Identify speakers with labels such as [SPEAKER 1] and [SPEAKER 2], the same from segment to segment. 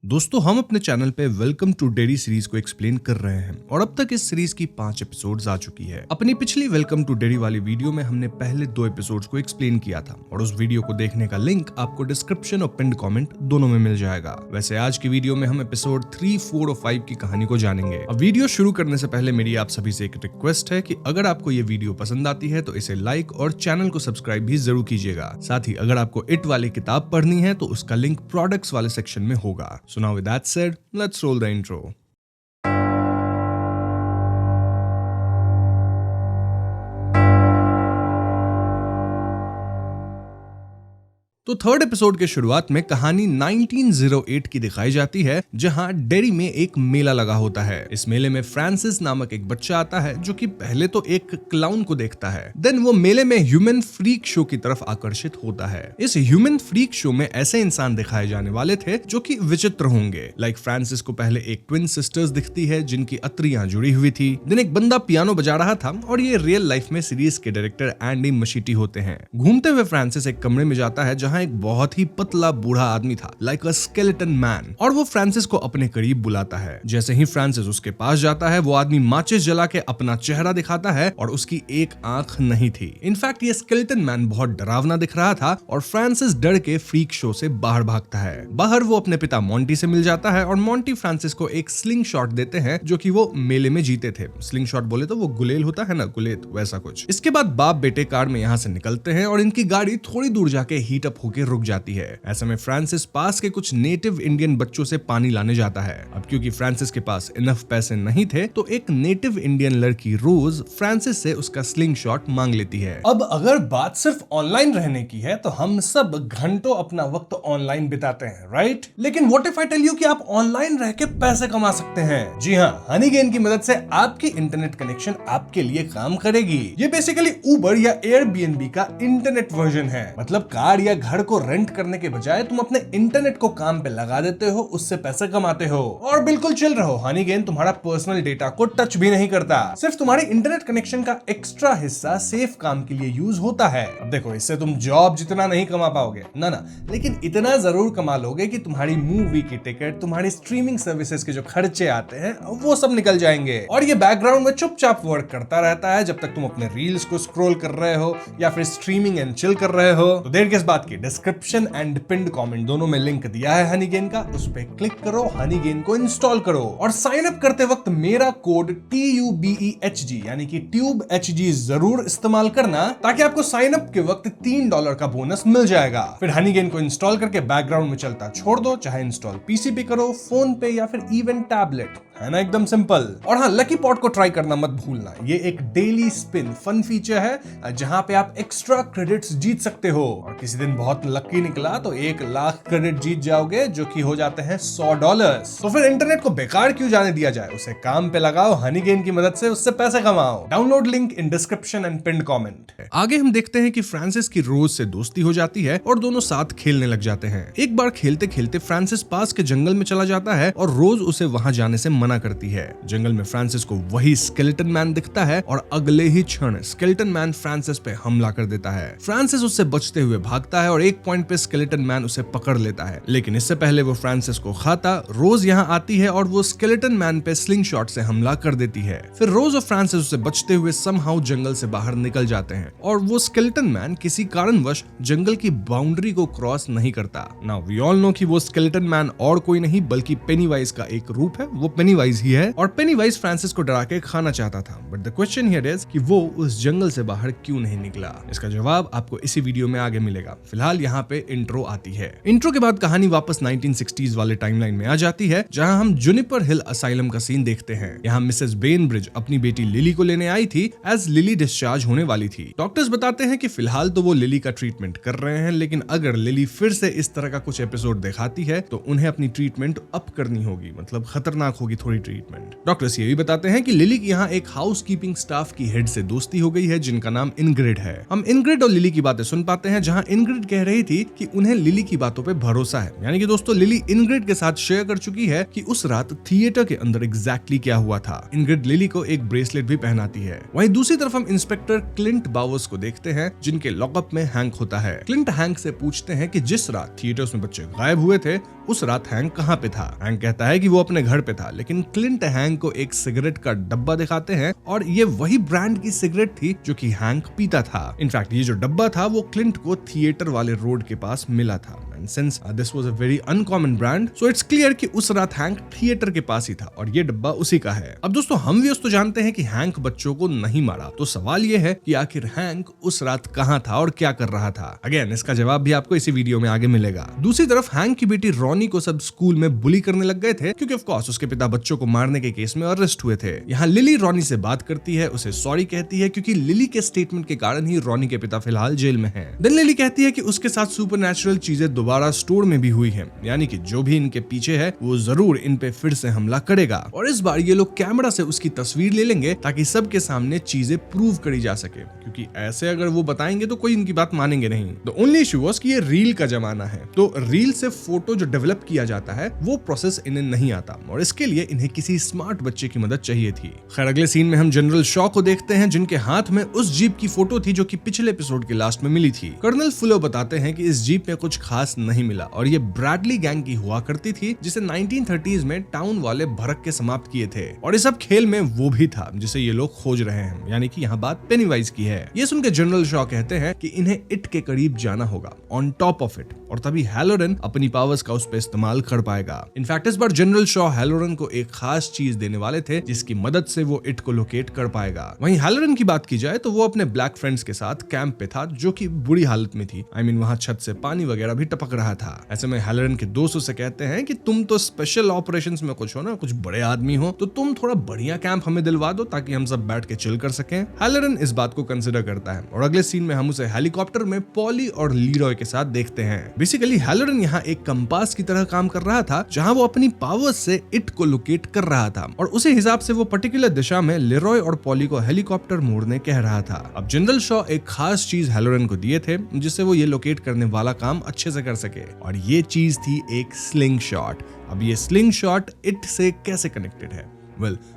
[SPEAKER 1] दोस्तों हम अपने चैनल पे वेलकम टू डेरी सीरीज को एक्सप्लेन कर रहे हैं और अब तक इस सीरीज की 5 एपिसोड्स आ चुकी है। अपनी पिछली वेलकम टू डेरी वाली वीडियो में हमने पहले 2 एपिसोड्स को एक्सप्लेन किया था और उस वीडियो को देखने का लिंक आपको डिस्क्रिप्शन और पिन्ड कमेंट दोनों में मिल जाएगा। वैसे आज की वीडियो में हम एपिसोड 3, 4 और 5 की कहानी को जानेंगे। अब वीडियो शुरू करने से पहले मेरी आप सभी से एक रिक्वेस्ट है कि अगर आपको ये वीडियो पसंद आती है तो इसे लाइक और चैनल को सब्सक्राइब भी जरूर कीजिएगा। साथ ही अगर आपको इट वाली किताब पढ़नी है तो उसका लिंक प्रोडक्ट्स वाले सेक्शन में होगा। So now with that said, let's roll the intro. तो थर्ड एपिसोड के शुरुआत में कहानी 1908 की दिखाई जाती है, जहां डेरी में एक मेला लगा होता है। इस मेले में फ्रांसिस नामक एक बच्चा आता है जो कि पहले तो एक क्लाउन को देखता है, देन वो मेले में ह्यूमन फ्रीक शो की तरफ आकर्षित होता है। इस ह्यूमन फ्रीक शो में ऐसे इंसान दिखाए जाने वाले थे जो कि विचित्र होंगे। लाइक फ्रांसिस को पहले एक ट्विन सिस्टर्स दिखती है जिनकी अत्रियां जुड़ी हुई थी। देन एक बंदा पियानो बजा रहा था और ये रियल लाइफ में सीरीज के डायरेक्टर एंडी मशीटी होते हैं। घूमते हुए फ्रांसिस एक कमरे में जाता है जहां एक बहुत ही पतला बूढ़ा आदमी था, लाइक अ स्केलेटन मैन, और वो फ्रांसिस को अपने करीब बुलाता है। जैसे ही फ्रांसिस उसके पास जाता है वो आदमी माचिस जला के अपना चेहरा दिखाता है और उसकी एक आंख नहीं थी। इनफैक्ट ये स्केलेटन मैन बहुत डरावना दिख रहा था और फ्रांसिस डर के फ्रीक शो से बाहर भागता है। बाहर वो अपने पिता मोंटी से मिल जाता है और मोंटी फ्रांसिस को एक स्लिंग शॉट देते हैं जो कि वो मेले में जीते थे। स्लिंग शॉट बोले तो वो गुलेल होता है ना, गुलेत, वैसा कुछ। इसके बाद बाप बेटे कार में यहाँ से निकलते हैं और इनकी गाड़ी थोड़ी दूर जाके हीट अप होकर रुक जाती है। ऐसे में फ्रांसिस पास के कुछ नेटिव इंडियन बच्चों से पानी लाने जाता है। अब क्योंकि फ्रांसिस के पास इनफ पैसे नहीं थे तो एक नेटिव इंडियन लड़की रोज फ्रांसिस से उसका स्लिंग शॉट मांग लेती है।
[SPEAKER 2] अब अगर बात सिर्फ ऑनलाइन रहने की है तो हम सब घंटों अपना वक्त ऑनलाइन बिताते हैं, राइट? लेकिन what if I tell you कि आप ऑनलाइन रह के पैसे कमा सकते हैं? जी हाँ, हनीगेन की मदद से आपकी इंटरनेट कनेक्शन आपके लिए काम करेगी। ये बेसिकली उबर या एयरबीएनबी का इंटरनेट वर्जन है। मतलब कार या घर को रेंट करने के बजाय तुम अपने इंटरनेट को काम पे लगा देते हो, उससे पैसे कमाते हो और बिल्कुल चिल रहो। हनीगेन तुम्हारा पर्सनल डेटा को टच भी नहीं करता, सिर्फ तुम्हारे इंटरनेट कनेक्शन का एक्स्ट्रा हिस्सा सेफ काम के लिए यूज होता है। अब देखो, इससे तुम जॉब जितना नहीं कमा पाओगे ना, लेकिन इतना जरूर कमा लोगे कि तुम्हारी मूवी की टिकट, तुम्हारी स्ट्रीमिंग सर्विसेज के जो खर्चे आते हैं वो सब निकल जाएंगे और ये बैकग्राउंड में चुपचाप वर्क करता रहता है जब तक तुम अपने रील्स को स्क्रॉल कर रहे हो या फिर स्ट्रीमिंग एंड चिल कर रहे हो। तो देर किस बात की, डिस्क्रिप्शन एंड पिन्ड कमेंट दोनों में लिंक दिया है हनीगेन का, उस पे क्लिक करो, हनीगेन को इंस्टॉल करो और साइन अप करते वक्त मेरा कोड TUBEHG यानी कि TUBEHG जरूर इस्तेमाल करना ताकि आपको साइन अप के वक्त $3 का बोनस मिल जाएगा। फिर हनीगेन को इंस्टॉल करके बैकग्राउंड में चलता छोड़ दो, चाहे इंस्टॉल पीसी पे करो, फोन पे या फिर इवन टैबलेट, है ना, एकदम सिंपल। और हाँ, लकी पॉट को ट्राई करना मत भूलना। ये एक डेली स्पिन फन फीचर है जहां पे आप एक्स्ट्रा क्रेडिट्स जीत सकते हो और किसी दिन बहुत लकी निकला तो 1 लाख क्रेडिट जीत जाओगे जो कि हो जाते हैं $100। तो फिर इंटरनेट को बेकार क्यों जाने दिया जाए, उसे काम पे लगाओ, हनीगेन की मदद से उससे पैसे कमाओ। Download link in description and pinned comment.
[SPEAKER 1] आगे हम देखते हैं कि फ्रांसिस की रोज से दोस्ती हो जाती है और दोनों साथ खेलने लग जाते हैं। एक बार खेलते खेलते फ्रांसिस पास के जंगल में चला जाता है और रोज उसे वहां जाने से मना करती है। जंगल में फ्रांसिस को वही स्केलेटन मैन दिखता है और अगले ही क्षण स्केलेटन मैन फ्रांसिस पे हमला कर देता है। फ्रांसिस उससे बचते हुए भागता है और एक पॉइंट पे स्केलेटन मैन उसे पकड़ लेता है, लेकिन इससे पहले वो फ्रांसिस को खाता रोज यहाँ आती है और वो स्केलेटन मैन पे स्लिंग शॉट से हमला कर देती है। फिर रोज और फ्रांसिस उससे बचते हुए समहाउ जंगल से बाहर निकल जाते हैं और वो स्केलेटन मैन किसी कारणवश जंगल की बाउंड्री को क्रॉस नहीं करता। नाउ वी ऑल नो कि वो स्केलेटन मैन और कोई नहीं बल्कि पेनीवाइज का एक रूप है, वो पेनीवाइज ही है और पेनीवाइज फ्रांसिस को डरा के खाना चाहता था। But the question here is कि वो उस जंगल से बाहर क्यों नहीं निकला। इसका जवाब आपको इसी वीडियो में आगे मिलेगा। फिलहाल यहाँ पे इंट्रो आती है। इंट्रो के बाद कहानी वापस 1960s वाले टाइमलाइन में आ जाती है जहां हम जुनिपर हिल असाइलम का सीन देखते हैं। यहाँ मिसेस बेनब्रिज अपनी बेटी लिली को लेने आई थी एज लिली डिस्चार्ज होने वाली थी। डॉक्टर्स बताते हैं कि फिलहाल तो वो लिली का ट्रीटमेंट कर रहे हैं, लेकिन अगर लिली फिर से इस तरह का कुछ एपिसोड दिखाती है तो उन्हें अपनी ट्रीटमेंट अप करनी होगी, मतलब खतरनाक होगी थोड़ी ट्रीटमेंट। डॉक्टर्स ये भी बताते हैं कि लिली की यहाँ एक हाउस कीपिंग स्टाफ की हेड से दोस्ती हो गई है जिनका नाम इनग्रिड है। हम इनग्रिड और लिली की बातें सुन पाते हैं जहाँ इनग्रिड कह रही थी कि उन्हें लिली की बातों पे भरोसा है। यानी कि दोस्तों लिली इनग्रिड के साथ शेयर कर चुकी है कि उस रात थिएटर के अंदर एग्जैक्टली क्या हुआ था। इनग्रिड लिली को एक ब्रेसलेट भी पहनाती है। वहीं दूसरी तरफ हम इंस्पेक्टर क्लिंट बावर्स को देखते हैं जिनके लॉकअप में हैंक होता है। क्लिंट हैंक से पूछते हैं कि जिस रात थिएटर्स में बच्चे गायब हुए थे उस रात हैंक कहाँ पे था। हैंक कहता है कि वो अपने घर पे था, लेकिन क्लिंट हैंक को एक सिगरेट का डब्बा दिखाते हैं और ये वही ब्रांड की सिगरेट थी जो कि हैंक पीता था। इनफैक्ट ये जो डब्बा था वो क्लिंट को थिएटर वाले रोड के पास मिला था। And since this was a very uncommon brand, so it's clear कि उस रात हैंक थिएटर के पास ही था और ये डब्बा उसी का है। अब दोस्तों हम व्यूअर्स तो जानते हैं कि हैंक बच्चों को नहीं मारा, तो सवाल ये है कि आखिर हैंक उस रात कहाँ था और क्या कर रहा था। अगेन इसका जवाब भी आपको इसी वीडियो में आगे मिलेगा। दूसरी तरफ हैंक की बेटी रॉनी को सब स्कूल में बुली करने लग गए थे क्योंकि ऑफ कोर्स उसके पिता बच्चों को मारने के केस में अरेस्ट हुए थे। यहाँ लिली रॉनी से बात करती है, उसे सॉरी कहती है क्योंकि लिली के स्टेटमेंट के कारण ही रॉनी के पिता फिलहाल जेल में हैं। देन लिली कहती है कि उसके साथ सुपरनैचुरल चीजें दोबारा स्टोर में भी हुई है, यानी कि जो भी इनके पीछे है वो जरूर इन पे फिर से हमला करेगा और इस बार ये लोग कैमरा से उसकी तस्वीर ले लेंगे ताकि सबके सामने चीजें प्रूव करी जा सके, क्योंकि ऐसे अगर वो बताएंगे तो कोई इनकी बात मानेंगे नहीं। द ओनली इशू वाज कि ये रील का जमाना है, तो रील से फोटो जो डेवलप किया जाता है वो प्रोसेस इन्हें नहीं आता और इसके लिए इन्हें किसी स्मार्ट बच्चे की मदद चाहिए थी। खैर अगले सीन में हम जनरल शॉ को देखते हैं जिनके हाथ में उस जीप की फोटो थी जो कि पिछले एपिसोड के लास्ट में मिली थी। कर्नल फुलो बताते हैं कि इस जीप में कुछ खास नहीं मिला और ये ब्रैडली गैंग की हुआ करती थी जिसे 1930s में टाउन वाले भड़क के समाप्त किए थे और इस सब खेल में वो भी था जिसे ये लोग खोज रहे हैं, यानी कि यहाँ बात पेनीवाइज की है। ये सुनकर जनरल शॉ कहते हैं कि इन्हें इट के करीब जाना होगा, ऑन टॉप ऑफ इट, और तभी हैलोरन अपनी पावर्स का उस पर इस्तेमाल कर पाएगा। इनफैक्ट इस बार जनरल शॉ हैलोरन को एक खास चीज देने वाले थे जिसकी मदद से वो इट को लोकेट कर पाएगा। वहीं हैलोरन की बात की जाए तो वो अपने ब्लैक फ्रेंड्स के साथ कैंप पे था जो कि बुरी हालत में थी। I mean, वहाँ छत से पानी वगैरह भी टपक रहा था। ऐसे में हैलोरन के दोस्त उसे कहते हैं कि तुम तो स्पेशल ऑपरेशंस में कुछ हो ना, कुछ बड़े आदमी हो, तो तुम थोड़ा बढ़िया कैंप हमें दिलवा दो ताकि हम सब बैठ के चिल कर सकें। हैलोरन इस बात को कंसिडर करता है और अगले सीन में हम उसे हेलीकॉप्टर में पॉली और लीरॉय के साथ देखते हैं। बेसिकली हैलोरन यहाँ एक कंपास की तरह काम कर रहा था जहाँ वो अपनी पावर्स से इट को लोकेट कर रहा था और उसी हिसाब से वो पर्टिकुलर दिशा में लीरॉय और पॉली को हेलीकॉप्टर मोड़ने कह रहा था। अब जनरल शॉ एक खास चीज हैलोरन को दिए थे जिससे वो ये लोकेट करने वाला काम अच्छे से कर सके और ये चीज थी एक स्लिंग शॉट। अब ये स्लिंग शॉट इट से कैसे कनेक्टेड है?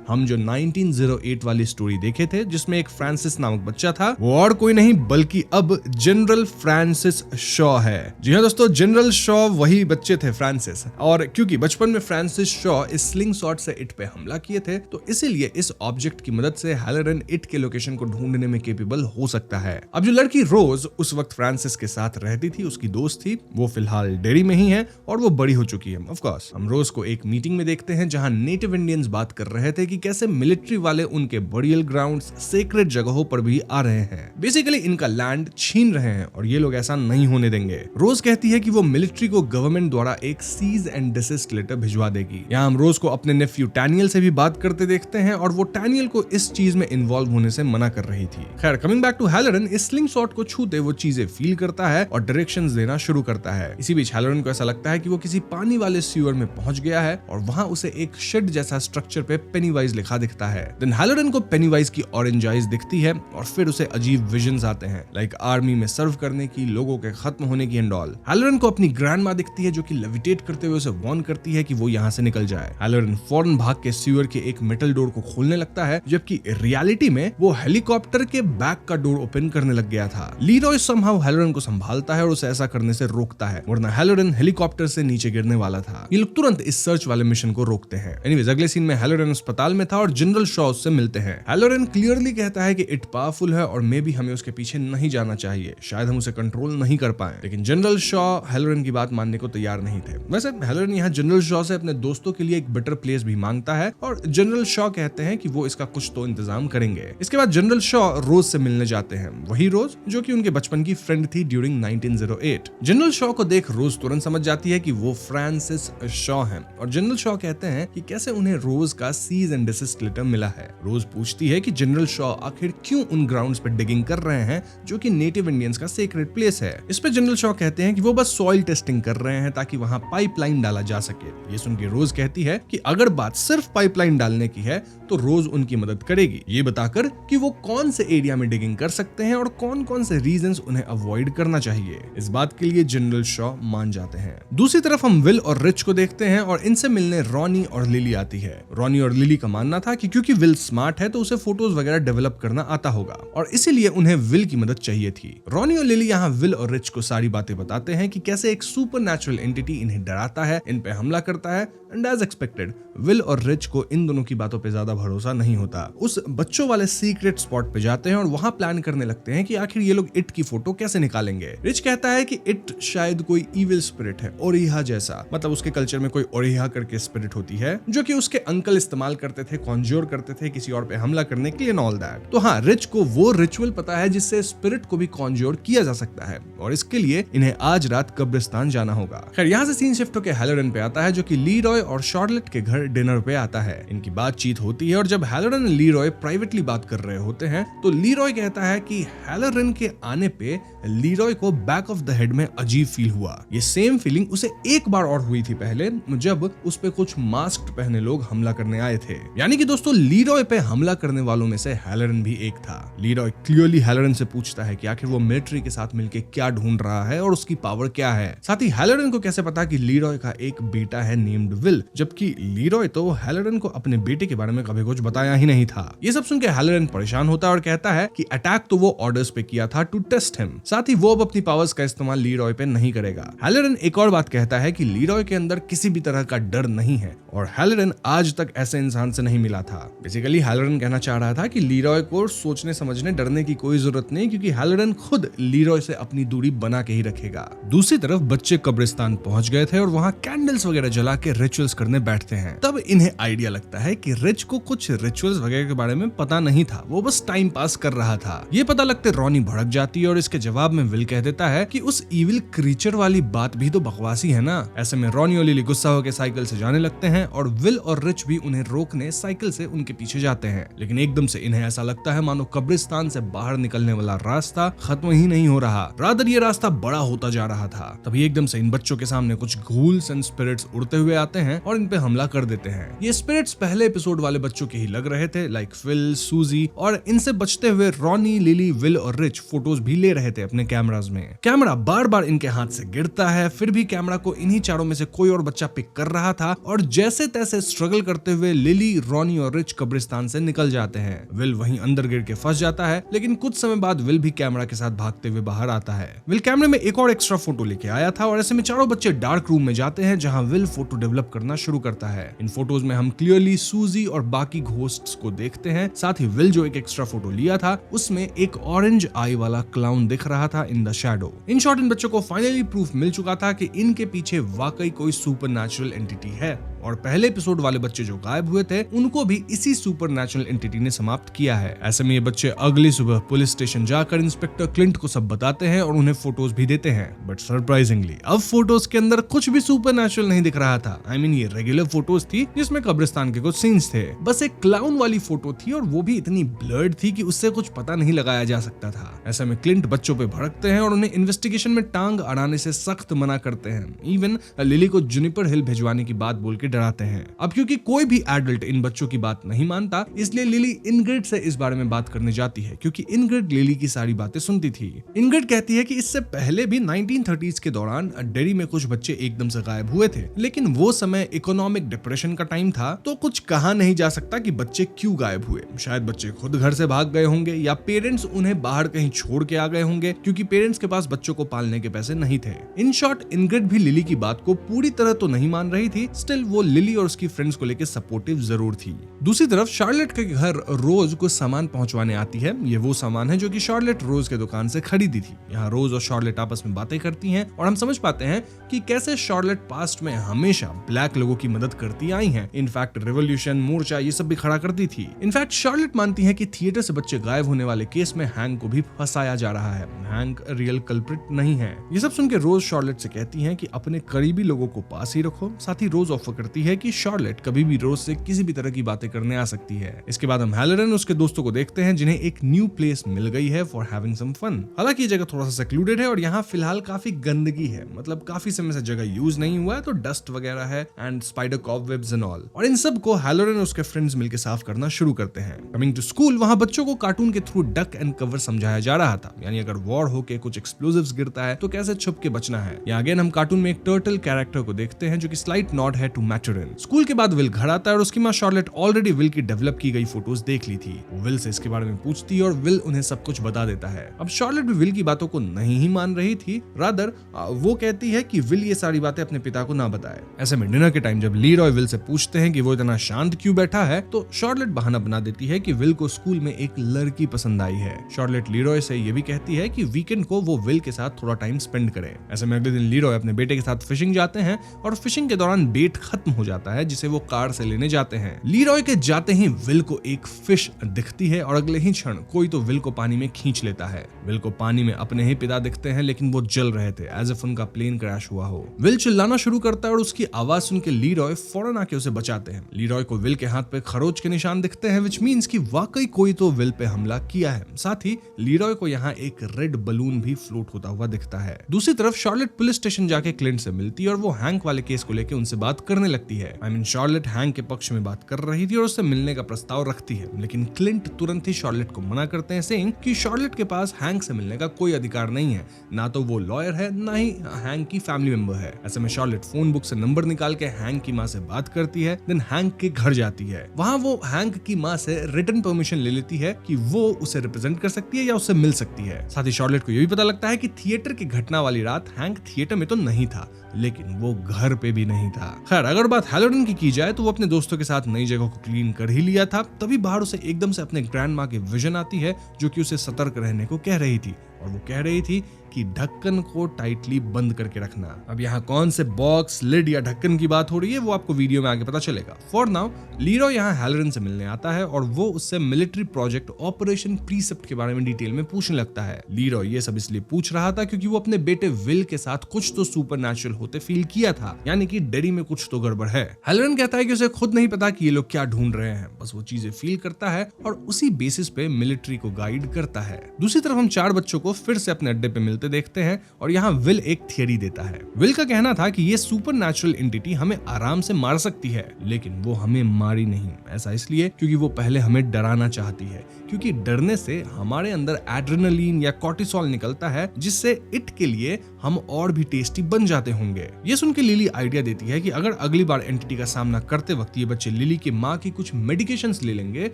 [SPEAKER 1] हम जो 1908 वाली स्टोरी देखे थे जिसमें एक फ्रांसिस नामक बच्चा था, वो और कोई नहीं बल्कि अब जनरल फ्रांसिस शॉ है। जी हाँ दोस्तों, जनरल शॉ वही बच्चे थे फ्रांसिस, और क्योंकि बचपन में फ्रांसिस शॉ इस स्लिंग शॉट से इट पे हमला किए थे तो इसीलिए इस ऑब्जेक्ट की मदद से हैलोरन इट के लोकेशन को ढूंढने में केपेबल हो सकता है। अब जो लड़की रोज उस वक्त फ्रांसिस के साथ रहती थी, उसकी दोस्त थी, वो फिलहाल डेरी में ही है और वो बड़ी हो चुकी है। ऑफ कोर्स हम रोज को एक मीटिंग में देखते हैं जहां नेटिव इंडियंस बात कर रहे थे कि कैसे मिलिट्री वाले उनके बरियल ग्राउंड्स, सेक्रेट जगहों पर भी आ रहे हैं। बेसिकली इनका लैंड छीन रहे हैं और ये लोग ऐसा नहीं होने देंगे। रोज कहती है कि वो मिलिट्री को गवर्नमेंट द्वारा एक सीज एंड डिसिस्ट लेटर भिजवा देगी। यहाँ हम रोज को अपने नेफ्यू टैनियल से भी बात करते देखते हैं और वो टैनियल को इस चीज में इन्वॉल्व होने से मना कर रही थी। खैर कमिंग बैक टू हैलोरन, इस स्लिंग शॉट को छूते वो चीजें फील करता है और डायरेक्शंस देना शुरू करता है। इसी बीच हैलोरन को ऐसा लगता है कि वो किसी पानी वाले सीवर में पहुंच गया है और वहां उसे एक शेड जैसा स्ट्रक्चर पे पेनीवाइज लिखा दिखता है। देन हैलोरन को पेनीवाइज की ऑरेंज आइज दिखती है और फिर उसे अजीब विजन्स आते हैं, लाइक आर्मी में सर्व करने की, लोगों के खत्म होने की एंड ऑल। हैलोरन को अपनी ग्रैंडमा दिखती है जो कि लेविटेट करते हुए उसे वार्न करती है कि वो यहाँ से निकल जाए। हैलोरन फौरन भाग के सीवर के एक मेटल डोर को खोलने लगता है, जबकि रियलिटी में वो हेलीकॉप्टर के बैक का डोर ओपन करने लग गया था। लीरॉय समहाउ हैलोरन को संभालता है और उसे ऐसा करने से रोकता है, वरना हैलोरन हेलीकॉप्टर से नीचे गिरने वाला था। ये लोग तुरंत इस सर्च वाले मिशन को रोकते हैं। एनीवेज अगले सीन में हैलोरन अस्पताल में था और जनरल शॉ उससे मिलते हैं। हैलोरन क्लियरली कहता है कि इट पावरफुल है और मे भी हमें उसके पीछे नहीं जाना चाहिए, शायद हम उसे कंट्रोल नहीं कर पाए। लेकिन जनरल शॉ हैलोरन की बात मानने को तैयार नहीं थे। वैसे हैलोरन यहाँ जनरल शॉ से अपने दोस्तों के लिए एक बेटर प्लेस भी मांगता है और जनरल शॉ कहते हैं कि वो इसका कुछ तो इंतजाम करेंगे। इसके बाद जनरल शॉ रोज से मिलने जाते हैं, वही रोज जो कि उनके बचपन की फ्रेंड थी ड्यूरिंग 1908। जनरल शॉ को देख रोज तुरंत समझ जाती है कि वो फ्रांसिस शॉ हैं और जनरल शॉ कहते हैं कि कैसे उन्हें रोज का सीज एंड डिसिस्ट लेटर मिला है। रोज पूछती है कि जनरल शॉ आखिर क्यों उन ग्राउंड्स पर डिगिंग कर रहे हैं जो कि नेटिव इंडियंस का सीक्रेट प्लेस है। इस पे जनरल शॉ कहते हैं कि वो बस सॉइल टेस्टिंग कर रहे हैं ताकि वहां पाइपलाइन डाला जा सके। ये सुन के रोज कहती है कि अगर बात सिर्फ पाइपलाइन डालने की है तो रोज उनकी मदद करेगी, ये बताकर कि वो कौन से एरिया में डिगिंग कर सकते हैं और कौन कौन से रीजंस उन्हें अवॉइड करना चाहिए। इस बात के लिए जनरल शॉ मान जाते हैं। दूसरी तरफ हम विल और रिच को देखते हैं और इनसे मिलने रॉनी और लिली आती है। रॉनी और लिली का मानना था कि क्योंकि विल स्मार्ट है तो उसे फोटोज वगैरह डेवलप करना आता होगा और इसीलिए उन्हें विल की मदद चाहिए थी। रॉनी और लिली यहाँ विल और रिच को सारी बातें बताते हैं कि कैसे एक सुपरनैचुरल एंटिटी इन्हें डराता है, इन पे हमला करता है। एंड एज एक्सपेक्टेड विल और रिच को इन दोनों की बातों पे ज्यादा भरोसा नहीं होता। उस बच्चों वाले सीक्रेट स्पॉट पे जाते हैं और वहां प्लान करने लगते हैं कि आखिर ये लोग इट की फोटो कैसे निकालेंगे। रिच कहता है कि इट शायद कोई इविल स्पिरिट है, ओरिहा जैसा, मतलब उसके कल्चर में कोई ओरिहा करके स्पिरिट होती है जो कि उसके अंकल इस्तेमाल करते थे, कॉन्ज्योर करते थे किसी और पे हमला करने के लिए एंड ऑल दैट। तो हाँ, रिच को वो रिचुअल पता है जिससे स्पिरिट को भी कॉन्ज्योर किया जा सकता है और इसके लिए इन्हें आज रात कब्रिस्तान जाना होगा। खैर यहाँ से सीन शिफ्ट होकर हैलोरन पे आता है जो कि लीरॉय और शार्लेट के घर डिनर पे आता है। इनकी बातचीत होती है और जब हैलोरन और लीरॉय प्राइवेटली बात कर रहे होते हैं तो लीरॉय कहता है कि हैलोरन के आने पे लीरॉय को बैक ऑफ द हेड में अजीब फील हुआ। ये सेम फीलिंग उसे एक बार और हुई थी पहले, जब उस पे कुछ मास्क पहने लोग हमला करने आए थे। यानी कि दोस्तों लीरॉय पे हमला करने वालों में से हैलोरन भी एक था। लीरॉय क्लियरली हैलोरन से पूछता है कि आखिर वो मिलिट्री के साथ मिलकर क्या ढूंढ रहा है और उसकी पावर क्या है। साथ ही हैलोरन को कैसे पता कि लीरॉय का एक बेटा है नेम्ड विल, जबकि लीरॉय तो हैलोरन को अपने बेटे के बारे में कभी कुछ बताया ही नहीं था। ये सब सुनकर हैलोरन परेशान होता है और कहता है कि अटैक तो वो ऑर्डर्स पे किया था टू टेस्ट हिम, साथ ही वो अब अपनी पावर्स का इस्तेमाल लीरॉय पे नहीं करेगा। हैलोरन एक और बात कहता है कि लीरॉय के अंदर किसी भी तरह का डर नहीं है और हैलोरन आज तक ऐसे इंसान से नहीं मिला था। बेसिकली हैलोरन कहना चाह रहा था कि लीरॉय को सोचने समझने डरने की कोई जरूरत नहीं, क्योंकि हैलोरन खुद लीरॉय से अपनी दूरी बना के ही रखेगा। दूसरी तरफ बच्चे कब्रिस्तान पहुंच गए थे और वहां कैंडल्स वगैरह जला के रिचुअल्स करने बैठते हैं। तब इन्हें आइडिया लगता है कि रिच को कुछ रिचुअल्स वगैरह के बारे में पता नहीं था, वो बस टाइम पास कर रहा था। ये पता लगते रॉनी भड़क जाती है और इसके जवाब में विल कह देता है कि उस इविल क्रीचर वाली बात भी तो बकवासी है ना। ऐसे में रॉनी और लिली गुस्सा होकर साइकिल से जाने लगते हैं और विल और रिच भी उन्हें रोकने साइकिल से उनके पीछे जाते हैं। लेकिन एकदम से इन्हें ऐसा लगता है मानो कब्रिस्तान से बाहर निकलने वाला रास्ता खत्म ही नहीं हो रहा, रादर ये रास्ता बड़ा होता जा रहा था। तभी एकदम से इन बच्चों के सामने कुछ घूल्स एंड स्पिरिट्स उड़ते हुए आते हैं और इन पे हमला कर देते हैं। ये स्पिरिट्स पहले एपिसोड वाले बच्चों के ही लग रहे थे, लाइक फिल, सूजी, और इनसे बचते हुए रॉनी, लिली, विल और रिच फोटोज भी ले रहे थे अपने कैमरास में। कैमरा बार बार इनके हाथ से गिरता है, फिर भी कैमरा को इन्हीं चारों में से कोई और बच्चा पिक कर रहा था और जैसे तैसे स्ट्रगल करते हुए लिली, रॉनी और रिच कब्रिस्तान से निकल जाते हैं। विल वहीं अंदर गिर के फंस जाता है, लेकिन कुछ समय बाद विल भी कैमरा के साथ भागते हुए बाहर आता है। विल कैमरे में एक और एक्स्ट्रा फोटो लेके आया था और ऐसे में चारों बच्चे डार्क रूम में जाते हैं जहां विल फोटो डेवलप करना शुरू करता है। इन फोटोज में हम क्लियरली सूजी और बाकी घोस्ट्स को देखते हैं। साथ ही विल जो एक एक्स्ट्रा फोटो लिया था उसमें एक ऑरेंज आई वाला क्लाउन दिख रहा था in the shadow. In short इन बच्चों को फाइनली प्रूफ मिल चुका था कि इनके पीछे वाकई कोई सुपरनैचुरल एंटिटी है और पहले एपिसोड वाले बच्चे जो गायब हुए थे उनको भी इसी सुपरनैचुरल एंटिटी ने समाप्त किया है। ऐसे में ये बच्चे अगली सुबह पुलिस स्टेशन जाकर इंस्पेक्टर क्लिंट को सब बताते हैं और उन्हें फोटोज भी देते हैं। बट सरप्राइजिंगली अब फोटोज के अंदर कुछ भी सुपरनैचुरल नहीं दिख रहा था। I mean, ये रेगुलर फोटोज थी जिसमें कब्रिस्तान के कुछ सीन्स थे। बस एक क्लाउन वाली फोटो थी और वो भी इतनी ब्लर्ड थी कि उससे कुछ पता नहीं लगाया जा सकता था। ऐसे में क्लिंट बच्चों पे भड़कते हैं और उन्हें इन्वेस्टिगेशन में टांग अड़ाने से सख्त मना करते हैं। इवन लिली को जुनिपर हिल भिजवाने की बात बोल के डराते हैं। अब क्योंकि कोई भी एडल्ट इन बच्चों की बात नहीं मानता, इसलिए लिली इनग्रिड से इस बारे में बात करने जाती है, क्योंकि इनग्रिड लिली की सारी बातें सुनती थी। इनग्रिड कहती है कि इससे पहले भी 1930s के दौरान डेरी में कुछ बच्चे एकदम से गायब हुए थे, लेकिन वो समय इकोनॉमिक डिप्रेशन का टाइम था, तो कुछ कहा नहीं जा सकता कि बच्चे क्यों गायब हुए। शायद बच्चे खुद घर से भाग गए होंगे या पेरेंट्स उन्हें बाहर कहीं छोड़ के आ गए होंगे, क्योंकि पेरेंट्स के पास बच्चों को पालने के पैसे नहीं थे। इन शॉर्ट इनग्रिड भी लिली की बात को पूरी तरह तो नहीं मान रही थी, स्टिल वो लिली और उसकी फ्रेंड्स को लेकर सपोर्टिव जरूर थी। दूसरी तरफ शार्लेट के घर रोज कुछ सामान पहुंचवाने आती है। ये वो सामान है जो कि शार्लेट रोज के दुकान से खरीदी थी। यहाँ रोज और शार्लेट आपस में बातें करती हैं और हम समझ पाते हैं कि कैसे शार्लेट पास्ट में हमेशा ब्लैक लोगों की मदद करती आई हैं। इनफैक्ट रेवोल्यूशन, मोर्चा ये सब भी खड़ा करती थी। इनफैक्ट शार्लेट मानती है कि थिएटर से बच्चे गायब होने वाले केस में हैंक को भी फंसाया जा रहा है। हैंक रियल कल्प्रिट नहीं है। ये सब सुन के रोज शार्लेट से कहती हैं कि अपने करीबी लोगों को पास ही रखो। साथ ही रोज ऑफर करती करती है कि शार्लेट कभी भी रोज से किसी भी तरह की बातें करने आ सकती है। इसके बाद हम हैलोरन उसके दोस्तों को देखते हैं जिन्हें एक न्यू प्लेस मिल गई है फॉर हैविंग सम फन। हालांकि ये जगह थोड़ा सा सेक्लूडेड है और यहाँ फिलहाल काफी गंदगी है, मतलब काफी समय से जगह यूज नहीं हुआ है, तो डस्ट वगैरह है and spider cobwebs and all. और इन सब को हैलोरन और उसके फ्रेंड्स मिलकर साफ करना शुरू करते हैं। कमिंग टू स्कूल, वहां बच्चों को कार्टून के थ्रू डक एंड कवर समझाया जा रहा था, यानी अगर वॉर होके कुछ एक्सप्लोजिव्स गिरता है तो कैसे छुप के बचना है। यहाँ अगेन हम कार्टून में एक टर्टल कैरेक्टर को देखते हैं जो कि स्लाइट नॉड है टू मैटरिन। स्कूल के बाद विल घर आता है और उसकी माँ शार्लेट ऑलरेडी विल की डेवलप की गई फोटोज देख ली थी। वो विल से इसके बारे में पूछती है और विल उन्हें सब कुछ बता देता है। अब शार्लेट भी विल की बातों को नहीं ही मान रही थी, रादर वो कहती है कि विल ये सारी बातें अपने पिता को ना बताए। ऐसे में डिनर के टाइम जब लीरॉय विल से पूछते हैं कि वो इतना शांत क्यों बैठा है, तो शार्लेट बहाना बना देती है कि विल को स्कूल में एक लड़की पसंद आई है। शार्लेट लीरॉय से ये भी कहती है कि वीकेंड को वो विल के साथ थोड़ा टाइम स्पेंड करे। ऐसे में अगले दिन लीरॉय अपने बेटे के साथ फिशिंग जाते हैं और फिशिंग के दौरान बेट खत्म हो जाता है जिसे वो कार से लेने जाते हैं। लीरॉय के जाते ही विल को एक फिश दिखती है और अगले ही क्षण कोई तो विल को पानी में खींच लेता है। विल को पानी में अपने ही पिता दिखते हैं, लेकिन वो जल रहे थे एज इफ उनका प्लेन क्रैश हुआ हो। विल चिल्लाना शुरू करता है और उसकी आवाज सुन के लीरॉय फौरन आके उसे बचाते हैं। लीरॉय को विल के हाथ पे खरोच के निशान दिखते हैं, विच मींस कि वाकई कोई तो विल पे हमला किया है। साथ ही लीरॉय को यहाँ एक रेड बलून भी फ्लोट होता हुआ दिखता है। दूसरी तरफ शार्लेट पुलिस स्टेशन जाके क्लिंट से मिलती है और वो हैंक वाले केस को लेकर उनसे बात करने लगती है। आई मीन शार्लेट हैंक के पक्ष में बात कर रही थी और उससे मिलने का प्रस्ताव रखती है, लेकिन क्लिंट तुरंत ही शार्लेट को मना करते हैं, सेइंग कि शार्लेट के पास हैंक से मिलने का कोई अधिकार नहीं है, ना तो वो लॉयर है ना ही हैंक की फैमिली मेंबर है। ऐसे में शार्लेट फोन बुक से नंबर निकाल के हैंक की माँ से बात करती है, देन हैंक के घर जाती है। वहां वो हैंक की माँ से रिटन परमिशन ले लेती है कि वो उसे रिप्रेजेंट कर सकती है या उससे मिल सकती है। साथ ही शार्लेट को यह भी पता लगता है कि थिएटर की घटना वाली रात हैंक थिएटर में तो नहीं था, लेकिन वो घर पे भी नहीं था। खैर, अगर बात हैलोरन की जाए तो वो अपने दोस्तों के साथ नई जगह को क्लीन कर ही लिया था, तभी बाहर उसे एकदम से अपने ग्रैंड माँ की विजन आती है जो कि उसे सतर्क रहने को कह रही थी, और वो कह रही थी कि ढक्कन को टाइटली बंद करके रखना। अब यहाँ कौन से बॉक्स, लिड या ढक्कन की बात हो रही है वो आपको वीडियो में आगे पता चलेगा। फॉर नाउ लीरॉय यहाँ हैलोरन से मिलने आता है और वो उससे मिलिट्री प्रोजेक्ट ऑपरेशन प्रीसेप्ट के बारे में डिटेल में पूछने लगता है। लीरॉय ये सब इसलिए पूछ रहा था क्योंकि वो अपने बेटे विल के साथ कुछ तो सुपरनैचुरल होते फील किया था, यानी कि डेरी में कुछ तो गड़बड़ है। हैलोरन कहता है कि उसे खुद नहीं पता कि ये लोग क्या ढूंढ रहे हैं, बस वो चीजें फील करता है और उसी बेसिस पे मिलिट्री को गाइड करता है। दूसरी तरफ हम चार बच्चों को फिर से अपने अड्डे पे मिलते देखते हैं और यहाँ विल एक थियरी देता है। विल का कहना था कि ये सुपरनैचुरल एंटिटी हमें आराम से मार सकती है, लेकिन वो हमें मारी नहीं। ऐसा इसलिए क्योंकि वो पहले हमें डराना चाहती है, क्योंकि डरने से हमारे अंदर एड्रेनलिन या कॉर्टिसोल निकलता है, जिससे इट के लिए हम और भी टेस्टी बन जाते होंगे। ये सुन के लिली आइडिया देती है कि अगर अगली बार एंटिटी का सामना करते वक्त ये बच्चे लिली की माँ की कुछ मेडिकेशंस ले लेंगे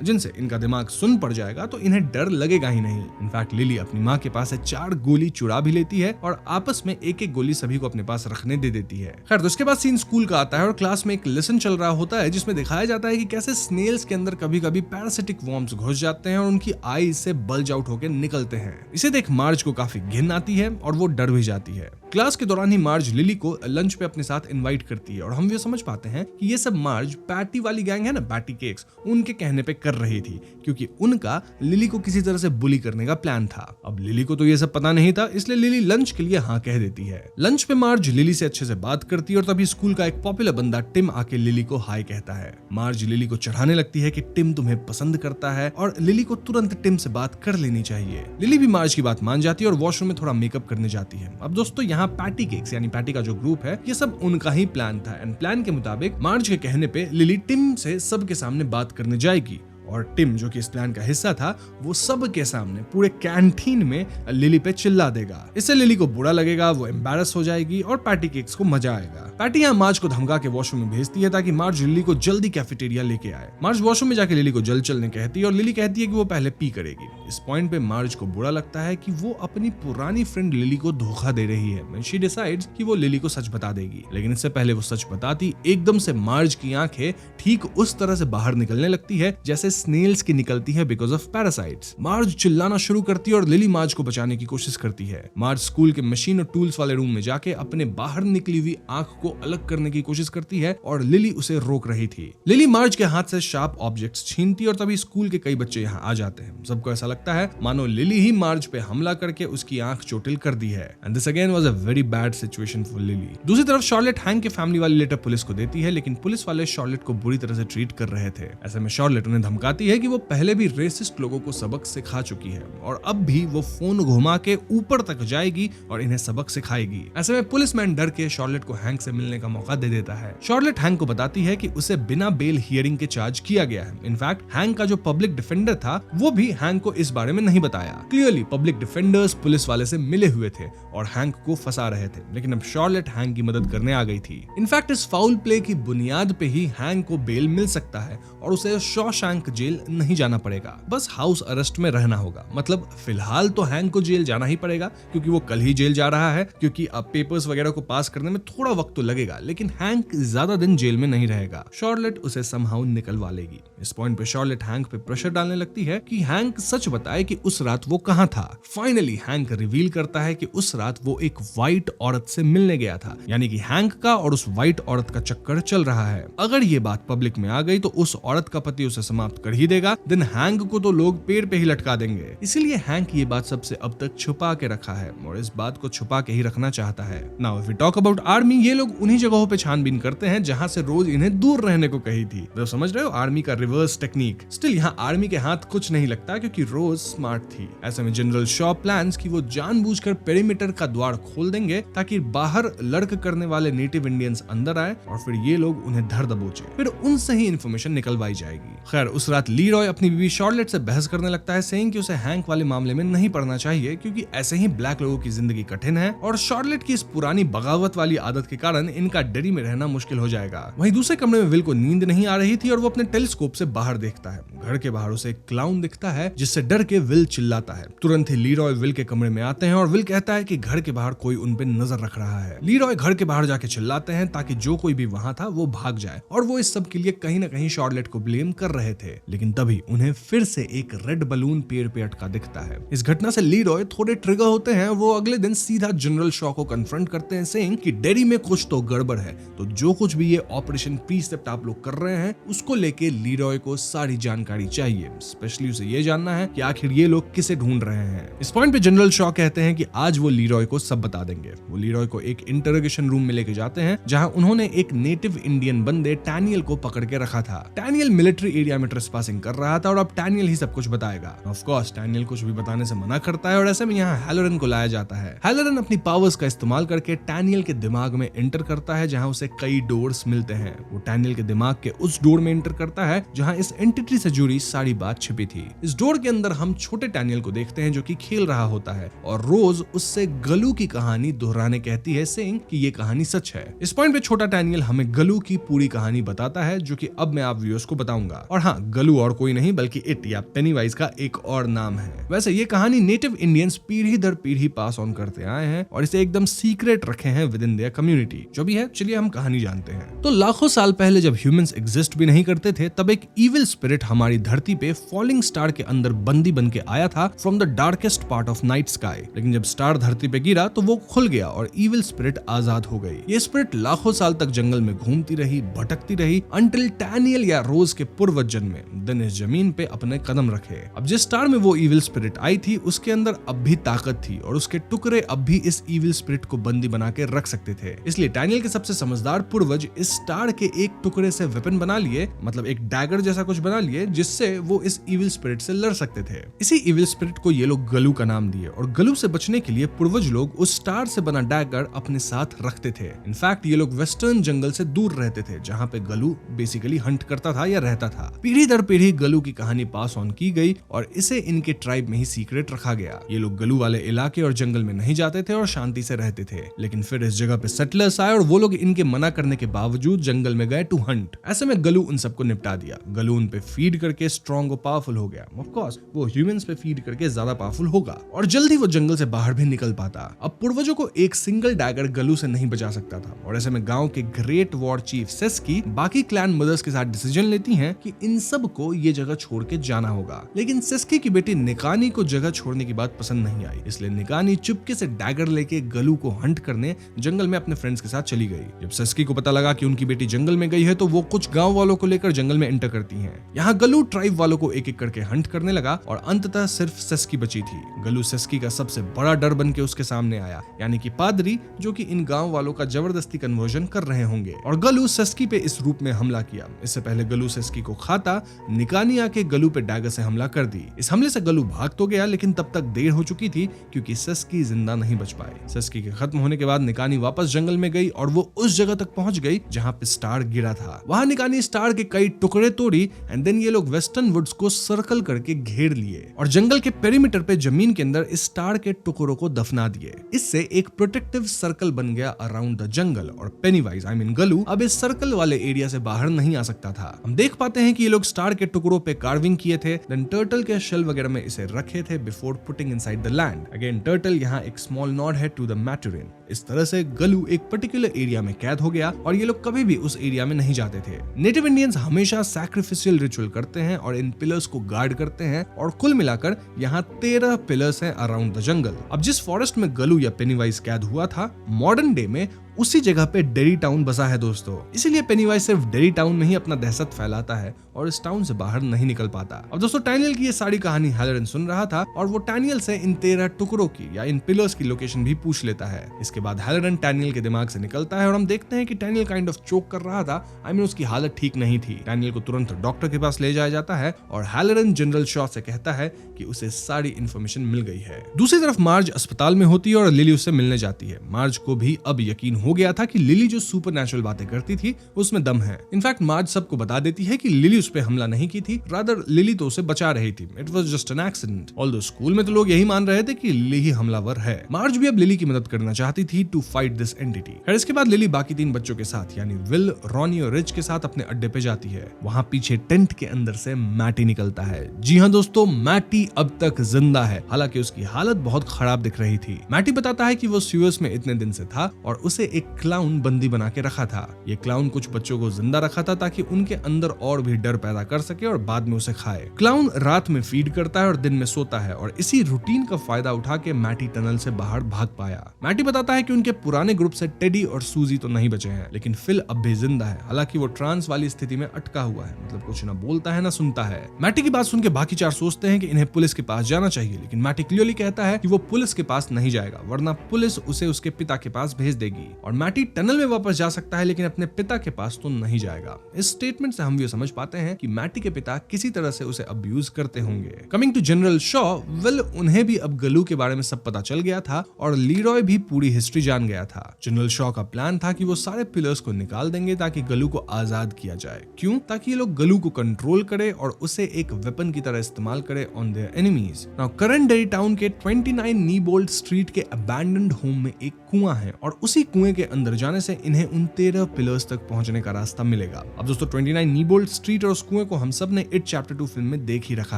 [SPEAKER 1] जिनसे इनका दिमाग सुन पड़ जाएगा तो इन्हें डर लगेगा ही नहीं। इनफैक्ट लिली अपनी माँ के पास से 4 गोली चुरा भी लेती है और आपस में एक एक गोली सभी को अपने पास रखने दे देती है। खैर, तो उसके बाद सीन स्कूल का आता है और क्लास में एक लेसन चल रहा होता है जिसमें दिखाया जाता है कि कैसे स्नेल्स के अंदर कभी कभी पैरासिटिक वॉर्म्स घुस जाते हैं और उनकी आईज से बल्ज आउट होकर निकलते हैं। इसे देख मार्ज को काफी घिन आती है और वो डर भी जाती है। क्लास के दौरान ही मार्ज लिली को लंच पे अपने साथ इनवाइट करती है और हम ये समझ पाते हैं कि ये सब मार्ज पैटी वाली गैंग है ना, पैटी केक्स, उनके कहने पे कर रही थी, क्योंकि उनका लिली को किसी तरह से बुली करने का प्लान था। अब लिली को तो ये सब पता नहीं था, इसलिए लिली लंच के लिए हाँ कह देती है। लंच पे मार्ज लिली से अच्छे से बात करती है और तभी स्कूल का एक पॉपुलर बंदा टिम आके लिली को हाय कहता है। मार्ज लिली को चढ़ाने लगती है कि टिम तुम्हें पसंद करता है और लिली को तुरंत टिम से बात कर लेनी चाहिए। लिली भी मार्ज की बात मान जाती है और वॉशरूम में थोड़ा मेकअप करने जाती है। अब दोस्तों, यहाँ पैटी केक्स यानी पैटी का जो ग्रुप है, ये सब उनका ही प्लान था एंड प्लान के मुताबिक मार्ज के कहने पे लिली टिम से सबके सामने बात करने जाएगी और टिम, जो कि इस प्लान का हिस्सा था, वो सब के सामने पूरे कैंटीन में लिली पे चिल्ला देगा। इससे लिली को बुरा लगेगा, वो एम्बैरस हो जाएगी और पैटी केक्स को मजा आएगा। पैटी यहाँ मार्ज को धमका के वॉशरूम में भेजती है ताकि मार्ज लिली को जल्दी कैफेटेरिया लेके आए। मार्ज वॉशरूम में जाके लिली को जल्द चलने कहती है और लिली कहती है कि वो पहले पी करेगी। इस पॉइंट पे मार्ज को बुरा लगता है कि वो अपनी पुरानी फ्रेंड लिली को धोखा दे रही है। शी डिसाइड्स कि वो लिली को सच बता देगी, लेकिन इससे पहले वो सच बताती एकदम से मार्ज की आंखें ठीक उस तरह से बाहर निकलने लगती है जैसे स्नेल्स की निकलती है बिकॉज ऑफ पैरासाइट्स। मार्ज चिल्लाना शुरू करती है और लिली मार्ज को बचाने की कोशिश करती है। मार्ज स्कूल के मशीन और टूल्स वाले रूम में जाके अपने बाहर निकली हुई आंख को अलग करने की कोशिश करती है और लिली उसे रोक रही थी। लिली मार्ज के हाथ से शार्प ऑब्जेक्ट्स छीनती और तभी स्कूल के कई बच्चे यहाँ आ जाते हैं। सबको ऐसा लगता है मानो लिली ही मार्ज पे हमला करके उसकी आंख चोटिल कर दी है। And this again was a very bad situation for lily. दूसरी तरफ शार्लेट हैंक के फैमिली वाली लेटर पुलिस को देती है, लेकिन पुलिस वाले शार्लेट को बुरी तरह से ट्रीट कर रहे थे। ऐसे में शार्लेट उन्हें धमकाती है कि वो पहले भी रेसिस्ट लोगों को सबक सिखा चुकी है और अब भी वो फोन घुमा के ऊपर तक जाएगी और इन्हें सबक सिखाएगी। ऐसे में पुलिसमैन डर के शार्लेट को हैंक से मिलने का मौका दे देता है। शार्लेट हैंक को बताती है कि उसे बिना बेल हियरिंग के चार्ज किया गया है। इनफैक्ट हैंक का जो पब्लिक डिफेंडर था वो भी हैंक को इस बारे में नहीं बताया। क्लियरली पब्लिक डिफेंडर्स पुलिस वाले से मिले हुए थे और हैंक को फंसा रहे थे, लेकिन अब शार्लेट हैंक की मदद करने आ गई थी। इनफैक्ट इस फाउल प्ले की बुनियाद पे ही हैंक को बेल मिल सकता है और उसे शॉशैंक जेल नहीं जाना पड़ेगा, बस हाउस अरेस्ट में रहना होगा। मतलब फिलहाल तो हैंक को जेल जाना ही पड़ेगा क्योंकि वो कल ही जेल जा रहा है, क्योंकि अब पेपर्स वगैरह को पास करने में थोड़ा वक्त तो लगेगा, लेकिन हैंक ज्यादा दिन जेल में नहीं रहेगा। शार्लेट उसे समहाउ निकलवा लेगी। इस पॉइंट पे शार्लेट हैंक पे प्रेशर डालने लगती है कि हैंक सच बताए कि उस रात वो कहां था। फाइनली हैंक रिवील करता है कि उस रात वो एक व्हाइट औरत से मिलने गया था, यानी कि हैंक का और उस व्हाइट औरत का चक्कर चल रहा है। अगर ये बात पब्लिक में आ गई तो उस औरत का पति उसे समाप्त कर ही देगा, देन हैंक को तो लोग पेड़ पे ही लटका देंगे। इसीलिए हैंक ये बात सबसे अब तक छुपा के रखा है और इस बात को छुपा के ही रखना चाहता है। Now if we talk about army, ये लोग उन्हीं जगहों पे छानबीन करते हैं जहां से रोज इन्हें दूर रहने को कही थी। तो समझ रहे हो आर्मी का रिवर्स टेक्निक। स्टिल यहाँ आर्मी के हाथ कुछ नहीं लगता क्योंकि रोज स्मार्ट थी। ऐसे में जनरल शॉ प्लान्स कि वो जानबूझकर पेरीमीटर का द्वार खोल देंगे ताकि बाहर लड़क करने वाले नेटिव इंडियंस अंदर आए और फिर ये लोग उन्हें धर दबोचे, फिर उनसे ही इन्फॉर्मेशन निकलवाई जाएगी। खैर उस रात लीरॉय अपनी बीवी शार्लेट से बहस करने लगता है, सेइंग कि उसे हैंक वाले मामले में नहीं पड़ना चाहिए क्योंकि ऐसे ही ब्लैक लोगों की जिंदगी कठिन है और शार्लेट की इस पुरानी बगावत वाली आदत के कारण इनका डेरी में रहना मुश्किल हो जाएगा। वहीं दूसरे कमरे में विल को नींद नहीं आ रही थी और वो अपने टेलीस्कोप से बाहर देखता है। घर के बाहर उसे एक क्लाउन दिखता है जिससे डर के विल चिल्लाता है। तुरंत ही लीरॉय विल के कमरे में आते हैं और विल कहता है कि घर के बाहर कोई उन पे नजर रख रहा है। लीरॉय घर के बाहर जाके चिल्लाते हैं ताकि जो कोई भी वहां था वो भाग जाए और वो इस सब के लिए कहीं ना कहीं शार्लेट को ब्लेम कर रहे थे, लेकिन तभी उन्हें फिर से एक रेड बलून पेड़ पे अटका दिखता है। इस घटना से लीरॉय थोड़े ट्रिगर होते हैं। वो अगले दिन सीधा जनरल शॉ को कन्फ्रंट करते हैं, सेइंग कि डेरी में कुछ तो गड़बड़ है, तो जो कुछ भी ये ऑपरेशन प्रीसेप्ट आप लोग कर रहे हैं उसको लेके लीरॉय को सारी जानकारी चाहिए। स्पेशली उसे ये जानना है कि आखिर ये लोग किसे ढूंढ रहे हैं। इस पॉइंट पे जनरल शॉ कहते हैं कि आज वो लीरॉय को सब बता देंगे। वो लीरॉय को एक इंटरोगेशन रूम में लेके जाते हैं जहां उन्होंने एक नेटिव इंडियन बंदे टैनियल को पकड़ के रखा था। टैनियल मिलिट्री एरिया में ट्रेसपासिंग कर रहा था और अब टैनियल ही सब कुछ बताएगा। ऑफ कोर्स टैनियल कुछ भी बताने से मना करता है और ऐसे में यहाँ हैलोरन को लाया जाता है। हैलोरन अपनी पावर्स का इस्तेमाल करके टैनियल के दिमाग में एंटर करता है जहां उसे कई डोर्स मिलते हैं। वो टैनियल के दिमाग के उस डोर में एंटर करता है जहां इस एंटिटी से जुड़ी सारी बात छिपी थी। इस डोर के अंदर हम छोटे टैनियल को देखते हैं जो कि खेल रहा होता है और रोज उससे गलू की कहानी दोहराने कहती है, सेइंग कि ये कहानी सच है। इस पॉइंट पे छोटा टैनियल हमें गलू की पूरी कहानी बताता है जो कि अब मैं आप व्यूअर्स को बताऊंगा। और हाँ, गलू और कोई नहीं बल्कि इट या पेनीवाइज का एक और नाम है। वैसे ये कहानी नेटिव इंडियंस पीढ़ी दर पीढ़ी पास ऑन करते आए हैं और इसे एकदम सीक्रेट रखे हैं विद इन देयर कम्युनिटी। जो भी है चलिए हम कहानी जानते हैं। तो लाखों साल पहले जब ह्यूमंस एग्जिस्ट भी नहीं करते थे तब एक इविल स्पिरिट हमारी धरती पे फॉलिंग स्टार के अंदर बंदी बन के आया था from the darkest part of night sky. लेकिन जब स्टार धरती पे गिरा तो वो खुल गया और इविल स्पिरिट आजाद हो गई। ये स्पिरिट लाखों साल तक जंगल में घूमती रही, भटकती रही अंटिल टैनियल या रोज के पूर्वज जन्मे, देन इस जमीन पे अपने कदम रखे। अब जिस स्टार में वो इविल स्पिरिट आई थी उसके अंदर अब भी ताकत थी और उसके टुकड़े अब भी इस इविल स्पिरिट को बंदी बना के रख सकते थे। इसलिए टैनियल के सबसे समझदार पूर्वज इस स्टार के एक टुकड़े से वेपन बना लिए, मतलब एक डैगर जैसा कुछ बना लिए जिससे वो इस इविल स्पिरिट से लड़ सकते थे। इसी इविल स्पिरिट को ये लोग गलू का नाम दिए और गलू से बचने के लिए पूर्वज लोग उस स्टार से बना डैगर अपने साथ रखते थे। इनफैक्ट ये लोग वेस्टर्न जंगल से दूर रहते थे जहां पे गलू बेसिकली हंट करता था या रहता था। पीढ़ी दर पीढ़ी गलू की कहानी पास ऑन की गई और इसे इनके ट्राइब में ही सीक्रेट रखा गया। ये लोग गलू वाले इलाके और जंगल में नहीं जाते थे और शांति से रहते थे। लेकिन फिर इस जगह पे सेटलर्स आए और वो लोग इनके मना करने के बावजूद जंगल में गए टू हंट। ऐसे में गलू उन सबको निपटा दिया। गलू उन पे फीड करके स्ट्रॉन्ग और पावरफुल हो गया। ऑफ कोर्स वो ह्यूमंस पे फीड करके ज्यादा पावरफुल होगा और जल्दी वो जंगल से बाहर भी निकल पाता। अब पूर्वजों को एक सिंगल डैगर गलू से नहीं बचा सकता था और ऐसे में गांव के ग्रेट वॉर चीफ सेस्की बाकी क्लैन मदर्स के साथ डिसीजन लेती हैं कि इन सब को ये जगह छोड़ के जाना होगा। लेकिन सेस्की की बेटी निकानी को जगह छोड़ने की बात पसंद नहीं आई, इसलिए निकानी चुपके तरीके से डैगर लेके गलू को हंट करने जंगल में अपने फ्रेंड्स के साथ चली गई। जब सस्की को पता लगा कि उनकी बेटी जंगल में गई है तो वो कुछ गांव वालों को लेकर जंगल में एंटर करती हैं। यहाँ गलू ट्राइब वालों को एक एक करके हंट करने लगा और अंततः सिर्फ सस्की बची थी। गलू सस्की का सबसे बड़ा डर बन के उसके सामने आया, यानी कि पादरी, जो कि इन गांव वालों का जबरदस्ती कन्वर्जन कर रहे होंगे, और गलू सस्की पे इस रूप में हमला किया। इससे पहले गलू सस्की को खाता, निकानी आके गलू पे डैगर से हमला कर दी। इस हमले से गलू भाग तो गया, लेकिन तब तक देर हो चुकी थी क्योंकि सस्की जिंदा नहीं बच पाई। सस्की के खत्म होने के बाद निकानी वापस जंगल में गई और वो उस जगह तक पहुंच गई जहां पे स्टार गिरा था। वहां निकानी स्टार के कई टुकड़े तोड़ी एंड देन ये लोग वेस्टर्न वुड्स को सर्कल करके घेर लिए और जंगल के पेरीमीटर पे जमीन के अंदर इस स्टार के टुकड़ों को दफना दिए। इससे एक प्रोटेक्टिव सर्कल बन गया अराउंड द जंगल और पेनीवाइज आई मीन गलू अब इस सर्कल वाले एरिया से बाहर नहीं आ सकता था। हम देख पाते हैं कि ये लोग स्टार के टुकड़ों पे कार्विंग किए थे, देन टर्टल के शेल वगैरह में इसे रखे थे before putting inside the land. Again turtle यहाँ एक स्मॉल नॉड है टू द मैटरिन। इस तरह से गलू एक पर्टिकुलर एरिया में कैद हो गया और ये लोग कभी भी उस एरिया में नहीं जाते थे। नेटिव इंडियंस हमेशा सैक्रिफिशियल रिचुअल करते हैं और इन पिलर्स को गार्ड करते हैं और कुल मिलाकर यहाँ 13 पिलर्स हैं अराउंड द जंगल। अब जिस फॉरेस्ट में गलू या पेनीवाइज कैद हुआ था, मॉडर्न डे में उसी जगह पे डेरी टाउन बसा है दोस्तों। इसीलिए पेनीवाइज सिर्फ डेरी टाउन में ही अपना दहशत फैलाता है और इस टाउन से बाहर नहीं निकल पाता। अब दोस्तों टैनियल की ये सारी कहानी हैलरन सुन रहा था और वो टैनियल से इन 13 टुकड़ों की या इन पिलर्स की लोकेशन भी पूछ लेता है। इसके बाद हैलरन टैनियल के दिमाग से निकलता है और हम देखते हैं कि टैनियल काइंड ऑफ चोक कर रहा था। आई मीन उसकी हालत ठीक नहीं थी। टैनियल को तुरंत डॉक्टर के पास ले जाया जाता है और हैलरन जनरल शॉ से कहता है कि उसे सारी इंफॉर्मेशन मिल गई है। दूसरी तरफ मार्ज अस्पताल में होती है और लिली उससे मिलने जाती है। मार्ज को भी अब यकीन हो गया था कि लिली जो सुपरनैचुरल बातें करती थी उसमें दम है। इनफैक्ट मार्ज सबको बता देती है कि लिली उस पे हमला नहीं की थी, रादर लिली तो उसे बचा रही थी। It was just an accident. Although school में तो लोग यही मान रहे थे कि लिली ही हमलावर है। मार्ज भी अब लिली की मदद करना चाहती थी टू फाइट दिस एंटिटी। फिर इसके बाद लिली बाकी 3 बच्चों के साथ यानी विल, रॉनी और रिच के साथ अपने अड्डे पे जाती है। वहां पीछे टेंट के अंदर से मैटी निकलता है। जी हाँ दोस्तों, मैटी अब तक जिंदा है, हालांकि उसकी हालत बहुत खराब दिख रही थी। मैटी बताता है कि वो यूएस में इतने दिन से था और उसे एक क्लाउन बंदी बना के रखा था। ये क्लाउन कुछ बच्चों को जिंदा रखा था ताकि उनके अंदर और भी डर पैदा कर सके और बाद में उसे खाए। क्लाउन रात में फीड करता है और दिन में सोता है और इसी रूटीन का फायदा उठा के मैटी टनल से बाहर भाग पाया। मैटी बताता है कि उनके पुराने ग्रुप से टेडी और सूजी तो नहीं बचे हैं, लेकिन फिल अब भी जिंदा है। हालांकि वो ट्रांस वाली स्थिति में अटका हुआ है, मतलब कुछ ना बोलता है ना सुनता है। मैटी की बात सुन के बाकी 4 सोचते हैं कि इन्हें पुलिस के पास जाना चाहिए, लेकिन मैटी क्लियरली कहता है कि वो पुलिस के पास नहीं जाएगा, वरना पुलिस उसे उसके पिता के पास भेज देगी। और मैटी टनल में वापस जा सकता है लेकिन अपने पिता के पास तो नहीं जाएगा। इस स्टेटमेंट से हम ये समझ पाते हैं कि मैटी के पिता किसी तरह से उसे अब्यूज करते होंगे। Coming to general Shaw, well उन्हें भी अब गलू के बारे में सब पता चल गया था और लीरॉय भी पूरी हिस्ट्री जान गया था। जनरल शॉ का प्लान था कि वो सारे पिलर्स को निकाल देंगे ताकि गलू को आजाद किया जाए। क्यों? ताकि ये लोग गलू को कंट्रोल करे और उसे एक वेपन की तरह इस्तेमाल करे on their enemies. Now current dairy town के 29 नीबोल्ड स्ट्रीट के अबैंडन्ड होम में एक कुआं है और उसी कुएं के अंदर जाने से इन्हें उन 13 पिलर्स तक पहुंचने का रास्ता मिलेगा। अब दोस्तों 29 नीबोल्ड स्ट्रीट और उस कुएं को हम सब ने इट चैप्टर 2 फिल्म में देख ही रखा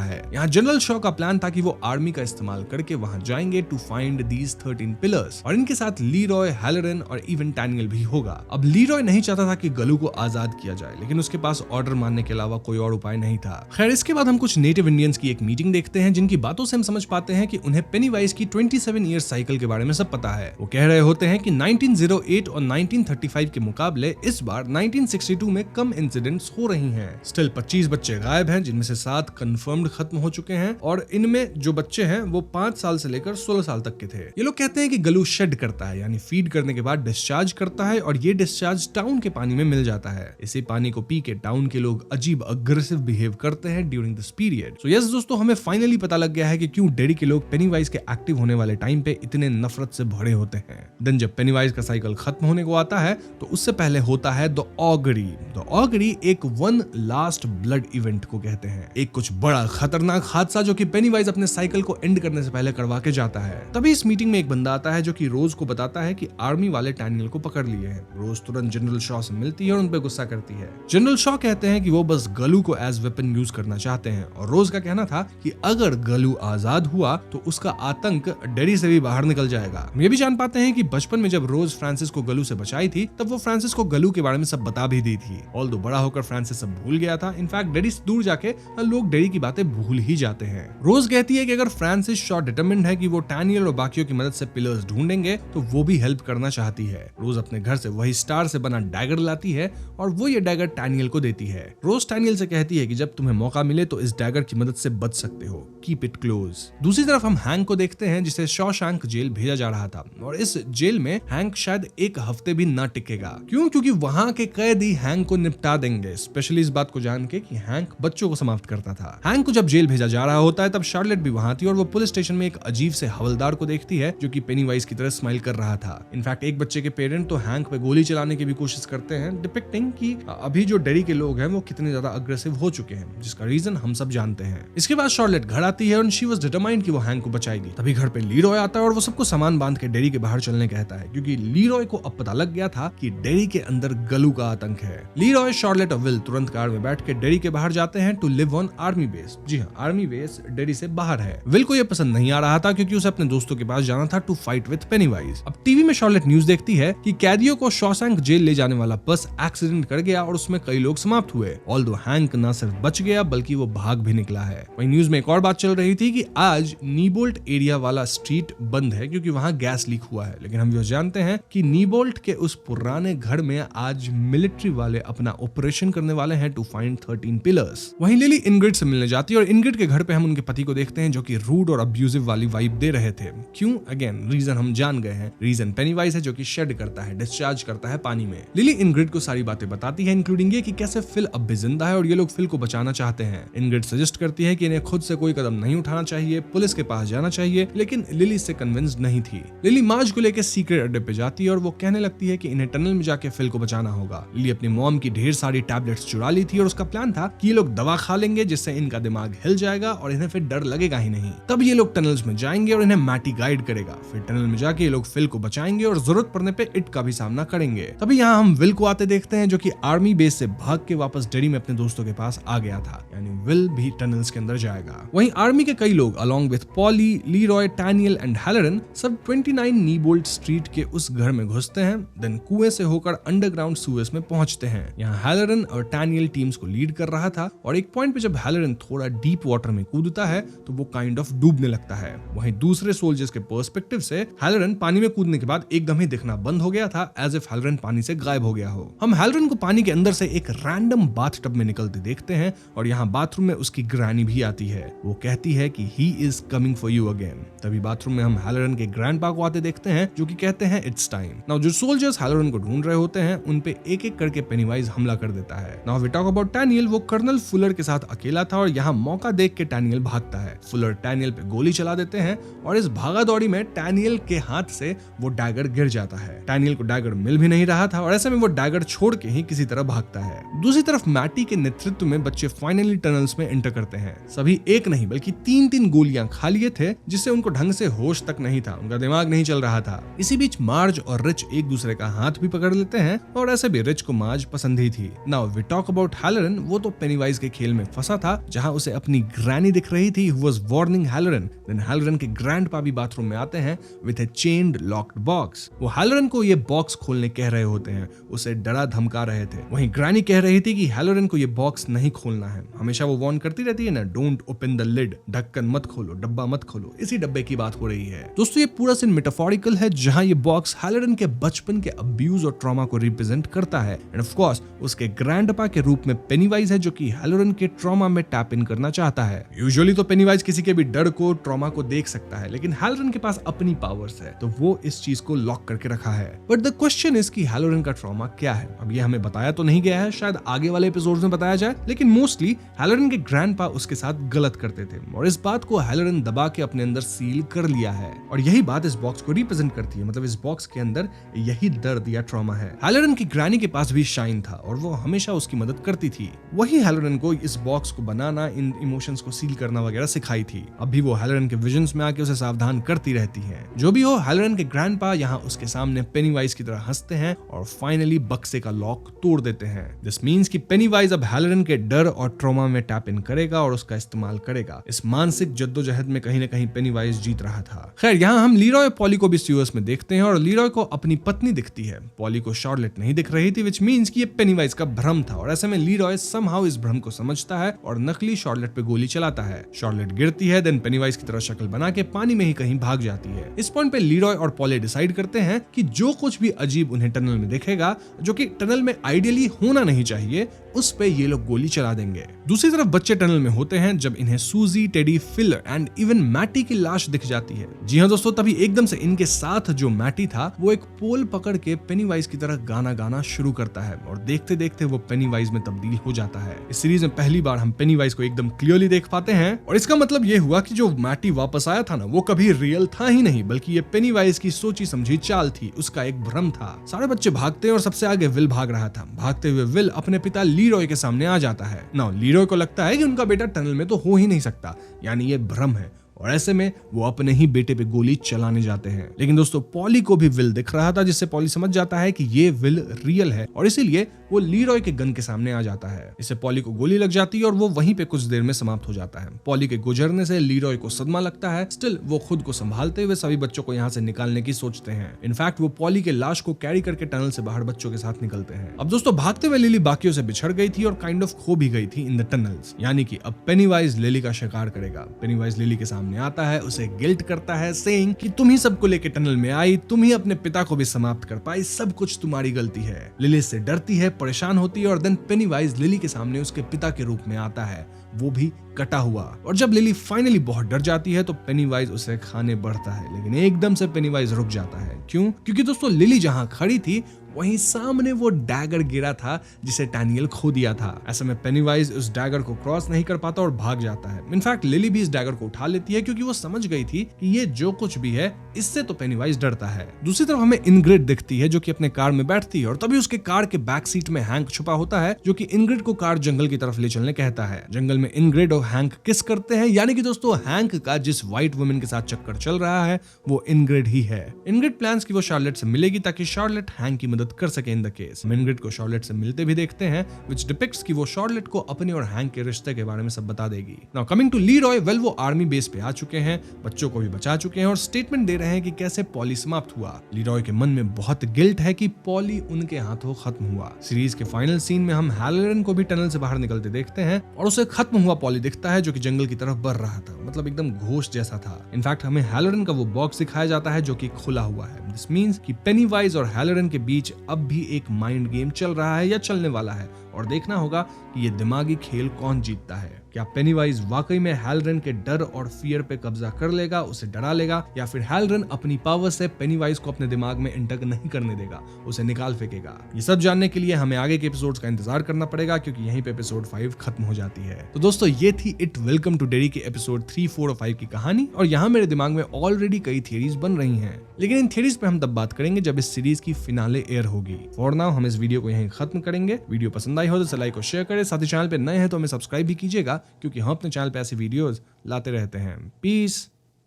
[SPEAKER 1] है। यहाँ जनरल शॉ का प्लान था कि वो आर्मी का इस्तेमाल करके वहां जाएंगे टू फाइंड दीज 13 पिलर्स और इनके साथ लीरॉय, हैलरन और इवन टैनियल भी होगा। अब लीरॉय नहीं चाहता था कि गलू को आजाद किया जाए, लेकिन उसके पास ऑर्डर मानने के अलावा कोई और उपाय नहीं था। खैर इसके बाद हम कुछ नेटिव इंडियंस की एक मीटिंग देखते हैं जिनकी बातों से हम समझ पाते हैं कि उन्हें पेनीवाइज की 27 ईयर साइकिल के बारे में सब पता है। वो कह रहे होते हैं कि 1908 और 1935 के मुकाबले इस बार 1962 में कम इंसिडेंट्स हो रही हैं। स्टिल 25 बच्चे गायब हैं, जिनमें से 7 कंफर्म्ड खत्म हो चुके हैं और इनमें जो बच्चे हैं वो 5 साल से लेकर 16 साल तक के थे। ये लोग कहते हैं कि गलू शेड करता है, यानी फीड करने के बाद डिस्चार्ज करता है और ये डिस्चार्ज टाउन के पानी में मिल जाता है। इसी पानी को पी के टाउन के लोग अजीब अग्रेसिव बिहेव करते हैं during this period. So yes दोस्तों, हमें फाइनली पता लग गया है कि क्यों डेरी के लोग पेनीवाइज के एक्टिव होने वाले टाइम पे इतने नफरत से भरे होते हैं। देन जब पेनीवाइज का साइकिल खत्म होने को आता है तो उससे पहले होता है द ऑगरी। द ऑगरी एक वन लास्ट ब्लड इवेंट को कहते हैं, एक कुछ बड़ा खतरनाक हादसा जो कि पेनीवाइज अपने साइकिल को एंड करने से पहले करवा के जाता है। तभी इस मीटिंग में एक बंदा आता है जो कि रोज को बताता है कि आर्मी वाले टैनियल को पकड़ लिए हैं। रोज तुरंत जनरल शॉ से मिलती है और उन पे गुस्सा करती है। जनरल शॉ कहते हैं कि वो बस गलू को एज वेपन यूज करना चाहते हैं और रोज का कहना था कि अगर गलू आजाद हुआ तो उसका आतंक डेरी से भी बाहर निकल जाएगा। हम ये भी जान पाते हैं कि बचपन में जब रोज फ्रांसिस को गलू से बचाई थी तब वो फ्रांसिस को गलू के बारे में सब बता भी दी थी। ऑल्दो बड़ा होकर फ्रांसिस सब भूल गया था। इनफैक्ट डैडी से दूर जाके लोग डैडी की बातें भूल ही जाते हैं। रोज कहती है कि अगर फ्रांसिस शॉ डिटरमिन्ड है कि वो टैनियल और बाकियों की मदद से पिलर्स ढूंढेंगे तो वो भी हेल्प करना चाहती है। रोज अपने घर से वही स्टार से बना डैगर लाती है और वो ये डैगर टैनियल को देती है। रोज टैनियल से कहती है कि जब तुम्हें मौका मिले तो इस डैगर की मदद से बच सकते हो, कीप इट क्लोज। दूसरी तरफ हम हैंक को देखते हैं जिसे शॉशैंक जेल भेजा जा रहा था और इस जेल में हैंक शायद एक हफ्ते भी ना टिकेगा। क्यों? क्योंकि वहां के कैदी हैंक को निपटा देंगे। स्पेशली इस बात को जान के कि हैंक बच्चों को समाप्त करता था। हैंक को जब जेल भेजा जा रहा होता है तब शार्लेट भी वहां थी और वो पुलिस स्टेशन में एक अजीब से हवलदार को देखती है जो कि पेनीवाइज की तरह स्माइल कर रहा था। इनफैक्ट एक बच्चे के पेरेंट तो हैंक पे गोली चलाने की भी कोशिश करते हैं, डिपिक्टिंग कि अभी जो डैडी के लोग हैं वो कितने ज्यादा अग्रेसिव हो चुके हैं, जिसका रीजन हम सब जानते हैं। इसके बाद शार्लेट घर आती है और शी वाज डिटरमाइंड कि वो हैंक को बचाएगी। तभी घर पे लीरॉय आता है और वो सबको सामान बांध के डैडी के बाहर चलने कहता है क्योंकि लीरॉय को अब पता लग गया था कि डैडी के अंदर गलू का आतंक है। लीरॉय, शार्लेट और विल तुरंत कार में बैठ के डैडी के बाहर जाते हैं to live on army base. जी हाँ, आर्मी बेस डैडी से बाहर है। विल को यह पसंद नहीं आ रहा था क्योंकि उसे अपने दोस्तों के पास जाना था टू फाइट विद पेनीवाइज। अब टीवी में शार्लेट न्यूज देखती है कि कैदियों को शॉशैंक जेल ले जाने वाला बस एक्सीडेंट कर गया और उसमें कई लोग समाप्त हुए। ऑल्दो हैंक न सिर्फ बच गया बल्कि वो भाग भी निकला है। वहीं न्यूज में एक और बात चल रही थी कि आज नीबोल्ट एरिया वाला स्ट्रीट बंद है क्योंकि वहां गैस लीक हुआ है। लेकिन हम ये जानते हैं कि नीबोल्ट के उस पुराने घर में आज मिलिट्री वाले अपना ऑपरेशन करने वाले हैं टू फाइंड 13 पिलर्स। वहीं लिली इनग्रिड से मिलने जाती है और इनग्रिड के घर पे हम उनके पति को देखते हैं जो कि रूड और अब्यूजिव वाली वाइब दे रहे थे। क्यों? अगेन रीजन हम जान गए हैं। रीजन पेनीवाइज है जो कि शेड करता है, डिस्चार्ज करता है पानी में। लिली इनग्रिड को सारी बातें बताती है, इंक्लूडिंग ये कि कैसे फिल अब भी जिंदा है और ये लोग फिल को बचाना चाहते हैं। इनग्रिड सजेस्ट करती है कि इन्हें खुद से कोई कदम नहीं उठाना चाहिए, पुलिस के पास जाना चाहिए, लेकिन लिली इससे कन्विंस्ड नहीं थी। लिली मार्ज को लेकर सीक्रेट अड्डे पे जाती है और वो कहने लगती है कि इन्हें टनल में जाके फिल को बचाना होगा। लिली अपनी मॉम की ढेर सारी टैबलेट्स चुरा ली थी और उसका प्लान था कि ये लोग दवा खा लेंगे जिससे इनका दिमाग हिल जाएगा और इन्हें फिर डर लगेगा ही नहीं। तब ये लोग टनल्स में जाएंगे और इन्हें मैटी गाइड करेगा। फिर टनल में जाके ये लोग फिल को बचाएंगे और जरूरत पड़ने पे इट का भी सामना करेंगे। तभी यहाँ हम विल को आते देखते हैं जो कि आर्मी बेस से भाग के वापस डैडी में अपने दोस्तों के पास आ गया था, यानी विल भी टनल्स के अंदर जाएगा। वहीं आर्मी के कई लोग अलॉन्ग विद पॉली, लीरॉय, टैनियल एंड हैलरन सब 29 नीबोल्ट स्ट्रीट के उस घर में घुसते हैं, देन कुएं से होकर अंडरग्राउंड सूएज में पहुंचते हैं। यहाँ हैलरन और टैनियल टीम्स को लीड कर रहा था और एक पॉइंट पे जब हैलरन थोड़ा डीप वाटर में कूदता है तो वो काइंड ऑफ डूबने लगता है। वहीं दूसरे सोल्जर्स के पर्सपेक्टिव से हैलरन पानी में कूदने के बाद एकदम ही दिखना बंद हो गया था, एज इफ हैलरन पानी से गायब हो गया हो। हम हैलरन को पानी के अंदर से एक रैंडम बाथटब में निकलते देखते हैं और यहाँ बाथरूम में उसकी ग्रैनी भी आती है। वो कहती है कि he is coming for you again. तभी बाथरूम में हम हैलरन के ग्रैंडपा को आते देखते हैं जो कि कहते हैं इट्स टाइम। नाउ जो सोल्जर्स हैलरन को ढूंढ रहे होते हैं उन पे एक एक करके पेनीवाइज हमला कर देता है। Now we talk about Daniel. वो कर्नल फुलर के साथ अकेला था और यहाँ मौका देख के टैनियल भागता है। फुलर टैनियल पे गोली चला देते हैं और इस भागा दौड़ी में टैनियल के हाथ से वो डैगर गिर जाता है। टैनियल को डैगर मिल भी नहीं रहा था और ऐसे में वो डैगर छोड़ के ही किसी तरह भागता है। दूसरी तरफ मैटी के नेतृत्व में बच्चे फाइनली टनल्स में एंटर करते हैं। सभी एक नहीं बल्कि 3-3 गोलियां खा लिए थे जिससे उनको ढंग से होश तक नहीं था, उनका दिमाग नहीं चल रहा था। इसी बीच मार्ज और रिच एक दूसरे का हाथ भी पकड़ लेते हैं और ऐसे भी रिच को मार्ज पसंद ही थी। Now we talk about Halloran. वो तो पेनीवाइज के खेल में फंसा था जहां उसे अपनी ग्रैनी दिख रही थी हु वाज वार्निंग हैलरन। देन हैलरन के ग्रैंडपा भी बाथरूम में आते हैं with A chained locked box. वो हैलरन को ये बॉक्स खोलने कह रहे होते हैं, उसे डरा धमका रहे थे। वहीं ग्रैनी कह रही थी कि हैलरन को ये बॉक्स नहीं खोलना है। हमेशा वो वार्न करती रहती है ना, डोंट ओपन द लिड, ढक्कन मत खोलो, डब्बा मत खोलो। इसी डब्बे की बात हो रही है। दोस्तों ये पूरा सीन मेटाफोरिकल है जहां ये बॉक्स हैलरन के बचपन के अब्यूज और ट्रॉमा को रिप्रेजेंट करता है एंड ऑफ कोर्स उसके ग्रैंडपा के रूप में पेनीवाइज है जो कि हैलरन के ट्रॉमा में टैप इन करना चाहता है। यूजुअली तो पेनीवाइज किसी के भी डर को, ट्रॉमा को देख सकता है, लेकिन हैलरन के पास अपनी पावर्स है तो वो इस चीज को लॉक करके रखा है। बट द क्वेश्चन इज कि हैलरन का ट्रॉमा क्या है। अब ये हमें बताया तो नहीं गया है, शायद आगे वाले एपिसोड्स में बताया जाए, लेकिन मोस्टली हैलरन के ग्रैंडपा उसके साथ गलत करते थे और इस बात को हैलरन दबा के अपने अंदर सील कर लिया है और यही बात इस बॉक्स को रिप्रेजेंट करती है। मतलब इस बॉक्स के अंदर यही दर्द या ट्रॉमा है। हैलरन की ग्रैनी के पास भी शाइन था और वो हमेशा उसकी मदद करती थी। वही हैलरन को इस बॉक्स को बनाना, इन इमोशंस को सील करना वगैरह सिखाई थी। अब भी वो हैलरन के विजन्स में आके उसे सावधान करती रहती है। जो भी हो, हैलरन के ग्रैंडपा यहाँ उसके सामने पेनीवाइज की तरह हंसते हैं और फाइनली बक्से का लॉक तोड़ देते हैं। दिस मीन्स कि पेनीवाइज अब हैलरन के डर और ट्रॉमा में टैप इन करेगा और उसका इस्तेमाल करेगा। इस मानसिक जद्दोजहद में कहीं ना कहीं पेनीवाइज जीत रहा था। खैर यहाँ हम लीरॉय पॉली को भी सीओएस में देखते हैं और लीरॉय को अपनी पत्नी दिखती है। पॉली को शार्लेट नहीं दिख रही थी, विच मींस कि ये पेनीवाइज का भ्रम था और ऐसे में लीरॉय समहाउ इस भ्रम को समझता है और नकली शार्लेट पे गोली चलाता है। शार्लेट गिरती है, देन पेनीवाइज की तरह शक्ल बना के पानी में ही कहीं भाग जाती है। इस पॉइंट पे लीरॉय और पॉली डिसाइड करते हैं कि जो कुछ भी अजीब उन्हें टनल में दिखेगा, जो कि टनल में आइडियली होना नहीं चाहिए, उस पे ये लोग गोली चला देंगे। दूसरी तरफ बच्चे टनल में होते हैं जब इन्हें सूजी, टेडी, फिल एंड इवन मैटी की लाश दिख जाती है। जी हाँ दोस्तों, तभी एकदम से इनके साथ जो मैटी था वो एक पोल पकड़ के पेनीवाइज की तरह गाना गाना शुरू करता है और देखते देखते वो पेनीवाइज में तब्दील हो जाता है। इस सीरीज में पहली बार हम पेनीवाइज को एकदम क्लियरली देख पाते हैं और इसका मतलब ये हुआ कि जो मैटी वापस आया था ना, वो कभी रियल था ही नहीं, बल्कि ये पेनीवाइज की सोची समझी चाल थी, उसका एक भ्रम था। सारे बच्चे भागते हैं और सबसे आगे विल भाग रहा था। भागते हुए विल अपने पिता लीरॉय के सामने आ जाता है। नाउ लीरॉय को लगता है कि उनका बेटा टनल में तो हो ही नहीं सकता, यानी ये भ्रम है, और ऐसे में वो अपने ही बेटे पे गोली चलाने जाते हैं। लेकिन दोस्तों पॉली को भी विल दिख रहा था, जिससे पॉली समझ जाता है कि ये विल रियल है और इसीलिए वो लीरॉय के गन के सामने आ जाता है। इससे पॉली को गोली लग जाती है और वो वहीं पे कुछ देर में समाप्त हो जाता है। पॉली के गुजरने से लीरॉय को सदमा लगता है, स्टिल वो खुद को संभालते हुए सभी बच्चों को यहाँ से निकालने की सोचते हैं। इनफैक्ट वो पॉली के लाश को कैरी करके टनल से बाहर बच्चों के साथ निकलते हैं। अब दोस्तों भागते हुए लिली बाकियों से बिछड़ गई थी और काइंड ऑफ खो भी गई थी इन द टनल्स, यानी कि अब पेनीवाइज लिली का शिकार करेगा। पेनीवाइज लिली के सामने आता है, उसे गिल्ट करता है, सेइंग कि तुम ही सबको लेके टनल में आई, तुम ही अपने पिता को भी समाप्त कर पाई, सब कुछ तुम्हारी गलती है। लिली इससे डरती है, परेशान होती है और देन पेनीवाइज लिली के सामने उसके पिता के रूप में आता है, वो भी कटा हुआ। और जब लिली फाइनली बहुत डर जाती है तो पेनीवाइज उसे खाने बढ़ता है, लेकिन एकदम से पेनीवाइज रुक जाता है। क्यों? क्योंकि दोस्तों लिली जहां खड़ी थी वहीं सामने वो डैगर गिरा था जिसे टैनियल खो दिया था। ऐसे में पेनीवाइज उस डैगर को क्रॉस नहीं कर पाता और भाग जाता है। इनफैक्ट लिली भी इस डैगर को उठा लेती है क्योंकि वो समझ गई थी कि ये जो कुछ भी है इससे तो पेनीवाइज डरता है। दूसरी तरफ हमें इनग्रिड दिखती है जो कि अपने कार में बैठती है और तभी उसके कार के बैक सीट में हैंक छुपा होता है, जो कि इनग्रिड को कार जंगल की तरफ ले चलने कहता है। जंगल में इनग्रिड और हैंक किस करते हैं, यानी कि दोस्तों हैंक का जिस व्हाइट वुमेन के साथ चक्कर चल रहा है वो इनग्रिड ही है। इनग्रिड प्लान्स कि वो शार्लेट से मिलेगी ताकि शार्लेट हैंक की मदद कर सके इन द केस। इनग्रिड को शार्लेट से मिलते भी देखते हैं, which depicts कि वो शार्लेट को अपने और हैंक के रिश्ते के बारे में सब बता देगी। Now coming to लीरॉय, वेल वो आर्मी बेस पे आ चुके हैं, बच्चों को भी बचा चुके हैं और स्टेटमेंट दे रहे हैं कि कैसे पॉली समाप्त हुआ। लीरॉय के मन में बहुत गिल्ट है कि पॉली उनके हाथों खत्म हुआ। सीरीज के फाइनल सीन में हम हैलोरन को भी टनल से बाहर निकलते देखते हैं और उसे खत्म हुआ पॉली दिखता है जो कि जंगल की तरफ बढ़ रहा था, मतलब एकदम घोष जैसा था। इनफैक्ट हमें हैलोरन का वो बॉक्स दिखाया जाता है जो कि खुला हुआ है। दिस मींस कि पेनीवाइज और हैलोरन के बीच अब भी एक माइंड गेम चल रहा है या चलने वाला है और देखना होगा कि ये दिमागी खेल कौन जीतता है। क्या पेनीवाइज वाकई में हैलोरन के डर और फियर पे कब्जा कर लेगा, उसे डरा लेगा, या फिर हैलोरन अपनी पावर से पेनीवाइज को अपने दिमाग में इंटर नहीं करने देगा, उसे निकाल फेंकेगा। ये सब जानने के लिए हमें आगे के एपिसोड्स का इंतजार करना पड़ेगा क्योंकि यहीं पे एपिसोड 5 खत्म हो जाती है। तो दोस्तों ये थी इट वेलकम टू डेरी के एपिसोड 3, 4 और 5 की कहानी और यहाँ मेरे दिमाग में ऑलरेडी कई थियरीज बन रही हैं, लेकिन इन थियरीज पे हम तब बात करेंगे जब इस सीरीज की फिनाले एयर होगी। फॉर नाउ हम इस वीडियो को यहीं खत्म करेंगे। वीडियो पसंद आई हो तो लाइक और शेयर करें, साथ ही चैनल पे नए हैं तो हमें सब्सक्राइब भी कीजिएगा क्योंकि हम अपने चैनल पे ऐसे वीडियोस लाते रहते हैं। पीस।